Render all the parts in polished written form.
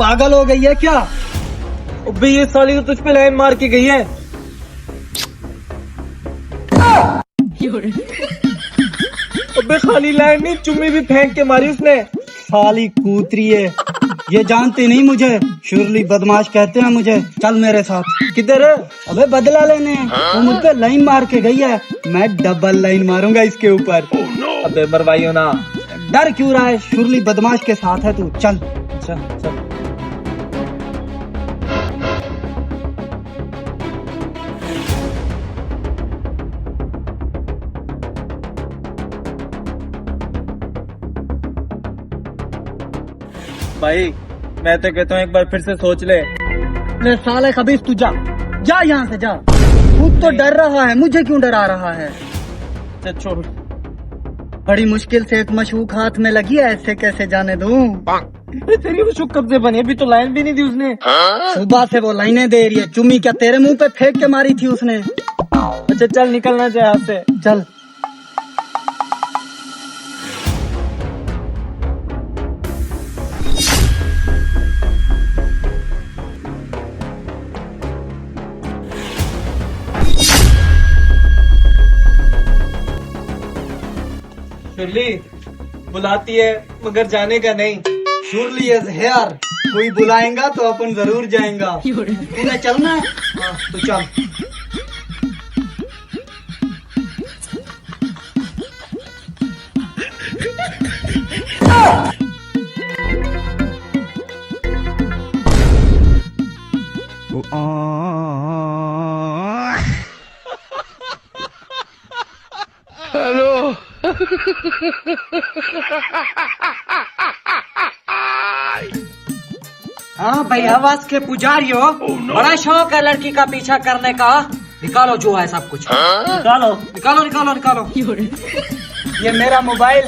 पागल हो गई है क्या? अबे ये साली तो तुझ पे लाइन मार के गई है। अबे खाली लाइन नहीं, चुम्मी भी फेंक के मारी उसने। साली कूतरी है, ये जानती नहीं मुझे। शुरली बदमाश कहते हैं मुझे। चल मेरे साथ। किधर? अबे बदला लेने। वो मुझ पे लाइन मार के गई है, मैं डबल लाइन मारूंगा इसके ऊपर। अबे मरवाइयो ना। डर क्यों रहा है? शुरली बदमाश के साथ है तू। चल चल चल। भाई मैं तो कहता हूँ एक बार फिर से सोच ले। ले साले खबीस, तू जा जा यहाँ से जा। खुद तो डर रहा है, मुझे क्यों डरा रहा है? चल छोड़। बड़ी मुश्किल से एक मशूक हाथ में लगी है, ऐसे कैसे जाने दूं? तेरी वो शुक कब से बनी? अभी तो लाइन भी नहीं दी उसने। सुबह से वो लाइनें दे रही है। चुम्मी क्या तेरे मुंह पे फेंक के मारी थी उसने? अच्छा चल निकलना चाहिए हाथ से। चल। शुरली बुलाती है मगर जाने का नहीं। Surely is here. कोई बुलाएगा तो अपन जरूर जाएगा। तूने चलना है? हाँ, तो चल। हेलो। हाँ भाई, आवाज के पुजारी हो। बड़ा शौक है लड़की का पीछा करने का। निकालो जो है सब कुछ। निकालो निकालो निकालो निकालो। ये मेरा मोबाइल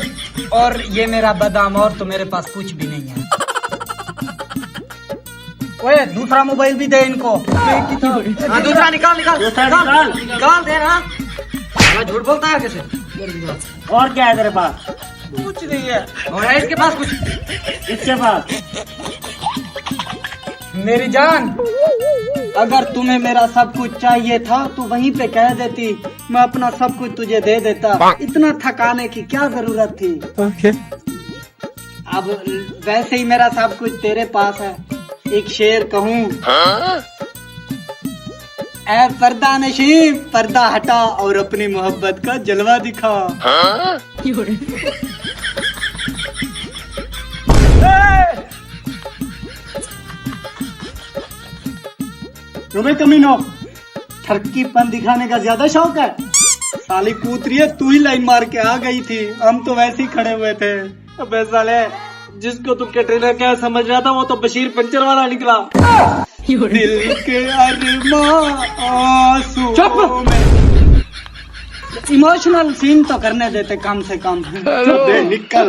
और ये मेरा बादाम, और तो मेरे पास कुछ भी नहीं है। ओए दूसरा मोबाइल भी दे इनको। हाँ दूसरा निकाल निकाल निकाल निकाल दे ना। साला झूठ बोलता है कैसे? और क्या है तेरे पास? कुछ नहीं है। और है इसके पास कुछ? इसके पास मेरी जान, अगर तुम्हें मेरा सब कुछ चाहिए था तो वहीं पे कह देती, मैं अपना सब कुछ तुझे दे देता। इतना थकाने की क्या जरूरत थी? अब वैसे ही मेरा सब कुछ तेरे पास है। एक शेर कहूँ? ऐ पर्दा नशीं, पर्दा हटा और अपनी मोहब्बत का जलवा दिखा। तुम्हें कमीनो ठरकीपन दिखाने का ज्यादा शौक है? साली कूतरी है, तू ही लाइन मार के आ गई थी, हम तो वैसे ही खड़े हुए थे। अबे साले, जिसको तू कैटरीना क्या समझ रहा था वो तो बशीर पंचर वाला निकला। दिल के अरमां आंसू में। इमोशनल सीन तो करने देते कम से कम। हेलो। निकल।